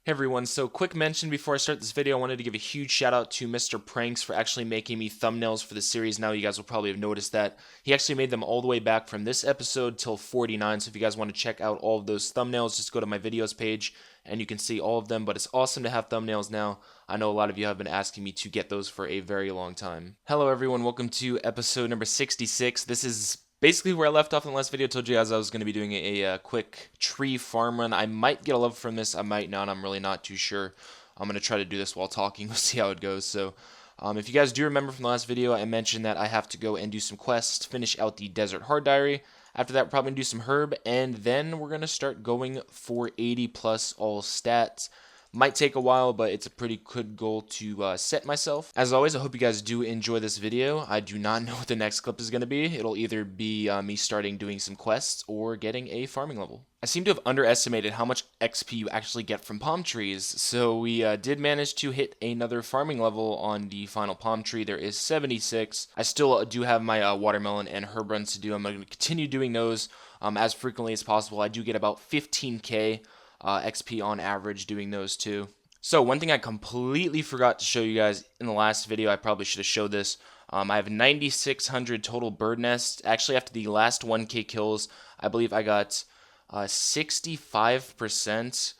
Hey everyone, so quick mention before I start this video, I wanted to give a huge shout out to Mr. Pranks for actually making me thumbnails for the series. Now you guys will probably have noticed that. He actually made them all the way back from this episode till 49, so if you guys want to check out all of those thumbnails, just go to my videos page and you can see all of them, but it's awesome to have thumbnails now. I know a lot of you have been asking me to get those for a very long time. Hello everyone, welcome to episode number 66. This is basically where I left off in the last video. I told you guys I was going to be doing a quick tree farm run. I might get a level from this, I might not, I'm really not too sure. I'm going to try to do this while talking, we'll see how it goes. So, if you guys do remember from the last video, I mentioned that I have to go and do some quests, finish out the Desert Hard Diary. After that, we're probably going to do some herb, and then we're going to start going for 80 plus all stats. Might take a while, but it's a pretty good goal to set myself. As always, I hope you guys do enjoy this video. I do not know what the next clip is going to be. It'll either be me starting doing some quests or getting a farming level. I seem to have underestimated how much XP you actually get from palm trees, so we did manage to hit another farming level on the final palm tree. There is 76. I still do have my watermelon and herb runs to do. I'm going to continue doing those as frequently as possible. I do get about 15k XP on average doing those too. So one thing I completely forgot to show you guys in the last video, I probably should have showed this. I have 9,600 total bird nests. Actually, after the last 1k kills, I believe I got 65%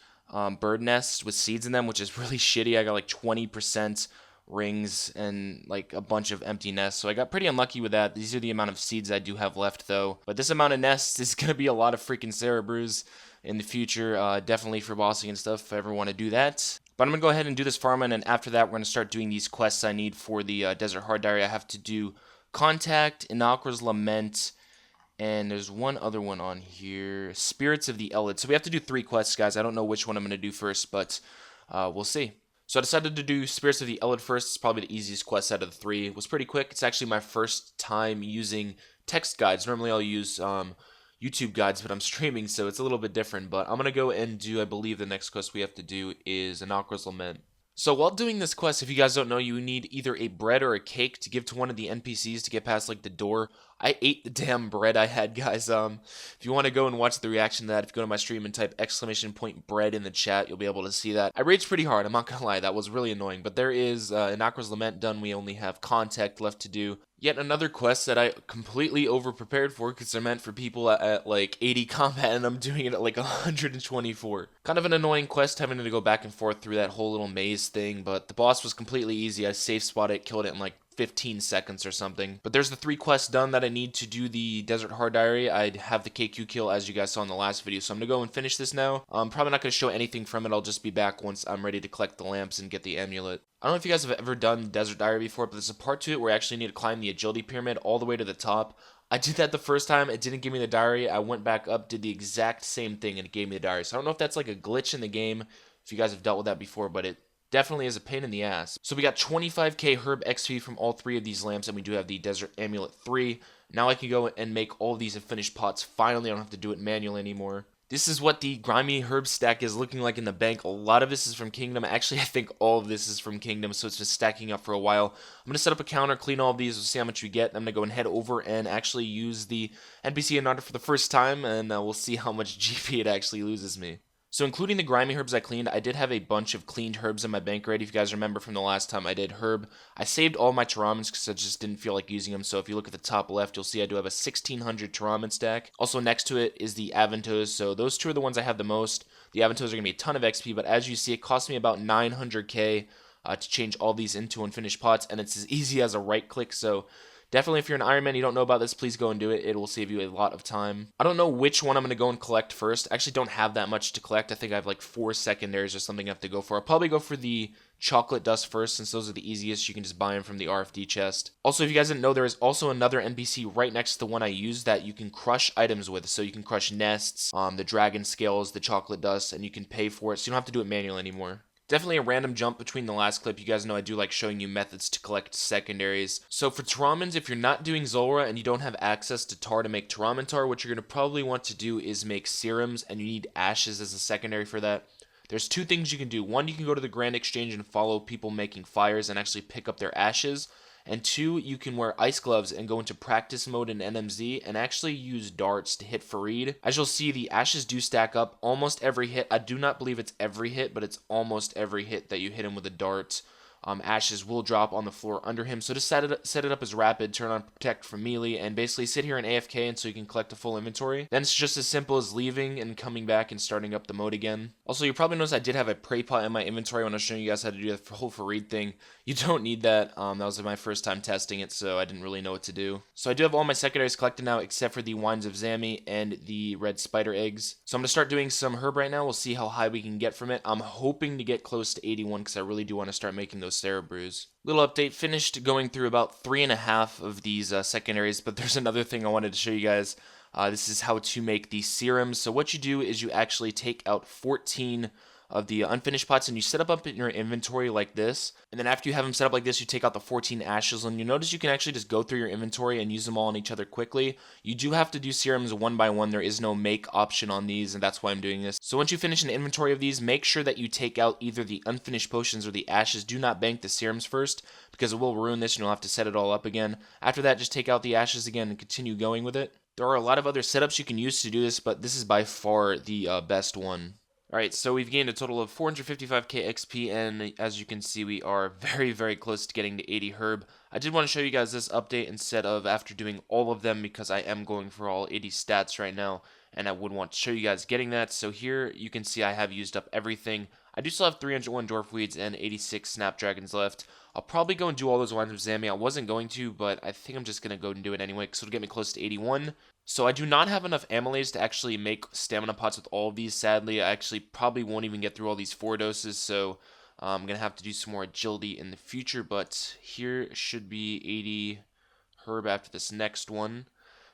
bird nests with seeds in them, which is really shitty. I got like 20% rings and like a bunch of empty nests, so I got pretty unlucky with that. These are the amount of seeds I do have left though, but this amount of nests is going to be a lot of freaking Cerebrews in the future, definitely for bossing and stuff if I ever want to do that. But I'm going to go ahead and do this farming, and after that we're going to start doing these quests I need for the Desert Hard Diary. I have to do Contact, Inakra's Lament, and there's one other one on here, Spirits of the Elid. So we have to do 3 quests, guys. I don't know which one I'm going to do first, but we'll see. So I decided to do Spirits of the Elid first. It's probably the easiest quest out of the 3. It was pretty quick. It's actually my first time using text guides. Normally I'll use YouTube guides, but I'm streaming, so it's a little bit different. But I'm going to go and do, I believe the next quest we have to do is Inakra's Lament. So while doing this quest, if you guys don't know, you need either a bread or a cake to give to one of the NPCs to get past like the door. I ate the damn bread I had, guys. If you want to go and watch the reaction to that, if you go to my stream and type !bread in the chat, you'll be able to see that. I raged pretty hard, I'm not gonna lie, that was really annoying. But there is Inakra's Lament done. We only have Contact left to do. Yet another quest that I completely over-prepared for because they're meant for people at like 80 combat, and I'm doing it at like 124. Kind of an annoying quest having to go back and forth through that whole little maze thing, but the boss was completely easy. I safe spotted it, killed it in like 15 seconds or something. But there's the 3 quests done that I need to do the Desert Hard Diary. I have the KQ kill as you guys saw in the last video, so I'm going to go and finish this now. I'm probably not going to show anything from it. I'll just be back once I'm ready to collect the lamps and get the amulet. I don't know if you guys have ever done Desert Diary before, but there's a part to it where I actually need to climb the agility pyramid all the way to the top. I did that the first time, it didn't give me the diary. I went back up, did the exact same thing, and it gave me the diary. So I don't know if that's like a glitch in the game, if you guys have dealt with that before, but it definitely is a pain in the ass. So we got 25k herb XP from all 3 of these lamps, and we do have the Desert Amulet 3. Now I can go and make all of these and finished pots. Finally, I don't have to do it manually anymore. This is what the grimy herb stack is looking like in the bank. A lot of this is from Kingdom. Actually, I think all of this is from Kingdom, so it's just stacking up for a while. I'm going to set up a counter, clean all of these, we'll see how much we get. I'm going to go and head over and actually use the NPC Inauditor for the first time, and we'll see how much GP it actually loses me. So including the grimy herbs I cleaned, I did have a bunch of cleaned herbs in my bank already. If you guys remember from the last time I did herb, I saved all my Taramans because I just didn't feel like using them. So if you look at the top left, you'll see I do have a 1600 Taraman stack. Also next to it is the Aventos. So those 2 are the ones I have the most. The Aventos are going to be a ton of XP, but as you see, it cost me about 900k to change all these into unfinished pots, and it's as easy as a right click. So definitely, if you're an Ironman, you don't know about this, please go and do it. It will save you a lot of time. I don't know which one I'm going to go and collect first. I actually don't have that much to collect. I think I have like 4 secondaries or something I have to go for. I'll probably go for the chocolate dust first, since those are the easiest. You can just buy them from the RFD chest. Also, if you guys didn't know, there is also another NPC right next to the one I used that you can crush items with. So you can crush nests, the dragon scales, the chocolate dust, and you can pay for it. So you don't have to do it manually anymore. Definitely a random jump between the last clip. You guys know I do like showing you methods to collect secondaries. So for Taramans, if you're not doing Zulrah and you don't have access to tar to make Taraman tar, what you're going to probably want to do is make serums, and you need ashes as a secondary for that. There's 2 things you can do. One, you can go to the Grand Exchange and follow people making fires and actually pick up their ashes. And 2, you can wear ice gloves and go into practice mode in NMZ and actually use darts to hit Fareed. As you'll see, the ashes do stack up almost every hit. I do not believe it's every hit, but it's almost every hit that you hit him with a dart. Ashes will drop on the floor under him. So just set it up as rapid, turn on protect for melee, and basically sit here in AFK until you can collect a full inventory. Then it's just as simple as leaving and coming back and starting up the mode again. Also, you probably noticed I did have a prey pot in my inventory when I was showing you guys how to do the whole Fareed thing. You don't need that. That was my first time testing it, so I didn't really know what to do. So I do have all my secondaries collected now, except for the Wines of Zami and the red spider eggs. So I'm going to start doing some herb right now. We'll see how high we can get from it. I'm hoping to get close to 81 because I really do want to start making those Sarah brews. Little update, finished going through about 3.5 of these secondaries, but there's another thing I wanted to show you guys. This is how to make the serums. So what you do is you actually take out 14 of the unfinished pots and you set up in your inventory like this. And then after you have them set up like this, you take out the 14 ashes, and you notice you can actually just go through your inventory and use them all on each other quickly. You do have to do serums one by one. There is no make option on these, and that's why I'm doing this. So once you finish an inventory of these, make sure that you take out either the unfinished potions or the ashes. Do not bank the serums first, because it will ruin this and you'll have to set it all up again. After that, just take out the ashes again and continue going with it. There are a lot of other setups you can use to do this, but this is by far the best one. Alright, so we've gained a total of 455k XP, and as you can see, we are very, very close to getting to 80 herb. I did want to show you guys this update instead of after doing all of them, because I am going for all 80 stats right now, and I would want to show you guys getting that. So here, you can see I have used up everything. I do still have 301 Dwarf Weeds and 86 Snapdragons left. I'll probably go and do all those Wines of Zami. I wasn't going to, but I think I'm just going to go and do it anyway, because it'll get me close to 81. So I do not have enough amylase to actually make stamina pots with all of these, sadly. I actually probably won't even get through all these 4 doses, so I'm going to have to do some more agility in the future. But here should be 80 herb after this next one.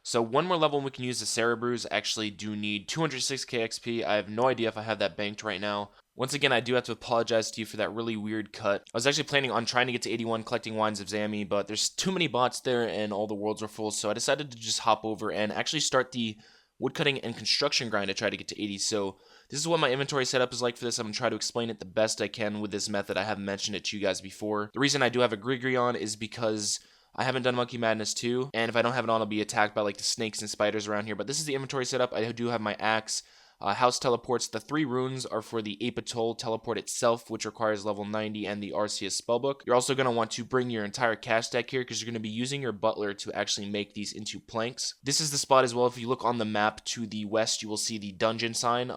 So one more level and we can use the Sarah brews. I actually do need 206k XP. I have no idea if I have that banked right now. Once again, I do have to apologize to you for that really weird cut. I was actually planning on trying to get to 81 collecting Wines of Zami, but there's too many bots there and all the worlds are full, so I decided to just hop over and actually start the woodcutting and construction grind to try to get to 80. So this is what my inventory setup is like for this. I'm going to try to explain it the best I can with this method. I haven't mentioned it to you guys before. The reason I do have a Grigri on is because I haven't done Monkey Madness 2, and if I don't have it on, I'll be attacked by like the snakes and spiders around here. But this is the inventory setup. I do have my axe. House teleports. The 3 runes are for the Apatol teleport itself, which requires level 90 and the Arceus spellbook. You're also going to want to bring your entire cast deck here because you're going to be using your butler to actually make these into planks. This is the spot as well. If you look on the map to the west, you will see the dungeon sign.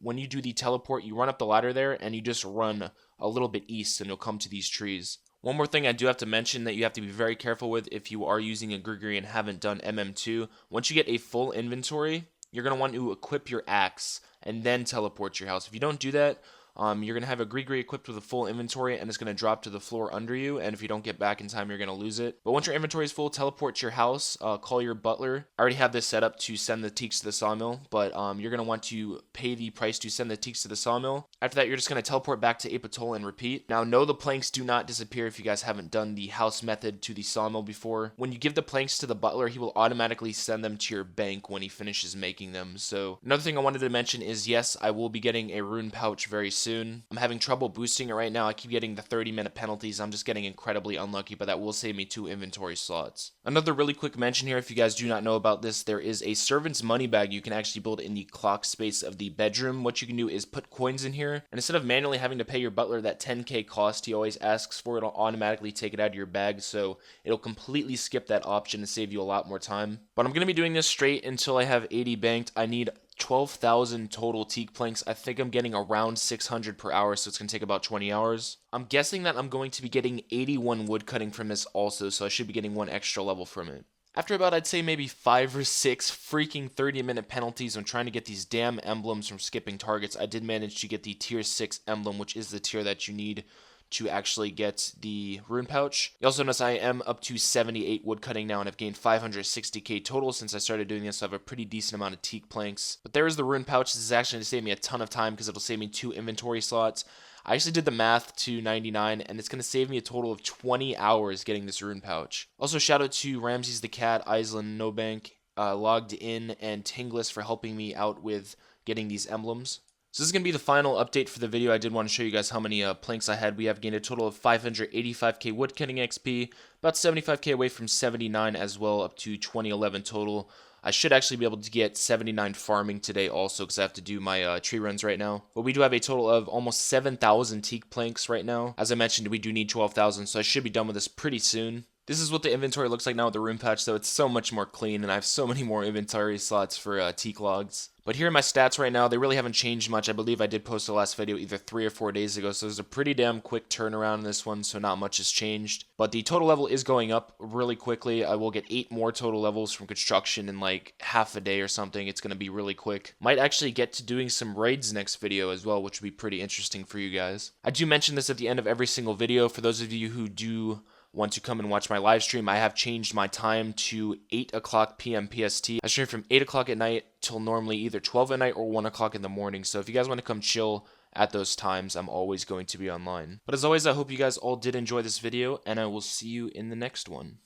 When you do the teleport, you run up the ladder there and you just run a little bit east and you'll come to these trees. One more thing I do have to mention that you have to be very careful with if you are using a Grigri and haven't done MM2. Once you get a full inventory, you're going to want to equip your axe and then teleport your house. If you don't do that, you're going to have a Grigri equipped with a full inventory and it's going to drop to the floor under you, and if you don't get back in time, you're going to lose it. But once your inventory is full, teleport to your house, call your butler. I already have this set up to send the teaks to the sawmill, but you're going to want to pay the price to send the teaks to the sawmill. After that, you're just going to teleport back to Apatol and repeat. Now, no, the planks do not disappear if you guys haven't done the house method to the sawmill before. When you give the planks to the butler, he will automatically send them to your bank when he finishes making them. So another thing I wanted to mention is, yes, I will be getting a Rune Pouch very soon. I'm having trouble boosting it right now. I keep getting the 30-minute penalties. I'm just getting incredibly unlucky, but that will save me 2 inventory slots. Another really quick mention here, if you guys do not know about this, there is a servant's money bag you can actually build in the clock space of the bedroom. What you can do is put coins in here, and instead of manually having to pay your butler that 10k cost he always asks for, it'll automatically take it out of your bag, so it'll completely skip that option and save you a lot more time. But I'm going to be doing this straight until I have 80 banked. I need 12,000 total teak planks. I think I'm getting around 600 per hour, so it's going to take about 20 hours. I'm guessing that I'm going to be getting 81 wood cutting from this also, so I should be getting 1 extra level from it. After about, I'd say maybe 5 or 6 freaking 30-minute penalties on trying to get these damn emblems from skipping targets, I did manage to get the tier 6 emblem, which is the tier that you need to actually get the Rune Pouch. You also notice I am up to 78 woodcutting now and I've gained 560k total since I started doing this, so I have a pretty decent amount of teak planks. But there is the Rune Pouch. This is actually going to save me a ton of time because it'll save me 2 inventory slots. I actually did the math to 99 and it's going to save me a total of 20 hours getting this Rune Pouch. Also, shout out to Ramses the Cat, Island Nobank, Logged In, and Tinglis for helping me out with getting these emblems. So this is going to be the final update for the video. I did want to show you guys how many planks I had. We have gained a total of 585k woodcutting XP, about 75k away from 79 as well, up to 2011 total. I should actually be able to get 79 farming today also because I have to do my tree runs right now. But we do have a total of almost 7,000 teak planks right now. As I mentioned, we do need 12,000, so I should be done with this pretty soon. This is what the inventory looks like now with the Rune Pouch, though. It's so much more clean, and I have so many more inventory slots for teak logs. But here are my stats right now. They really haven't changed much. I believe I did post the last video either 3 or 4 days ago, so there's a pretty damn quick turnaround in this one, so not much has changed. But the total level is going up really quickly. I will get 8 more total levels from construction in like half a day or something. It's going to be really quick. Might actually get to doing some raids next video as well, which would be pretty interesting for you guys. I do mention this at the end of every single video. For those of you who do want to come and watch my live stream, I have changed my time to 8 o'clock p.m. PST. I stream from 8 o'clock at night till normally either 12 at night or 1 o'clock in the morning. So if you guys want to come chill at those times, I'm always going to be online. But as always, I hope you guys all did enjoy this video, and I will see you in the next one.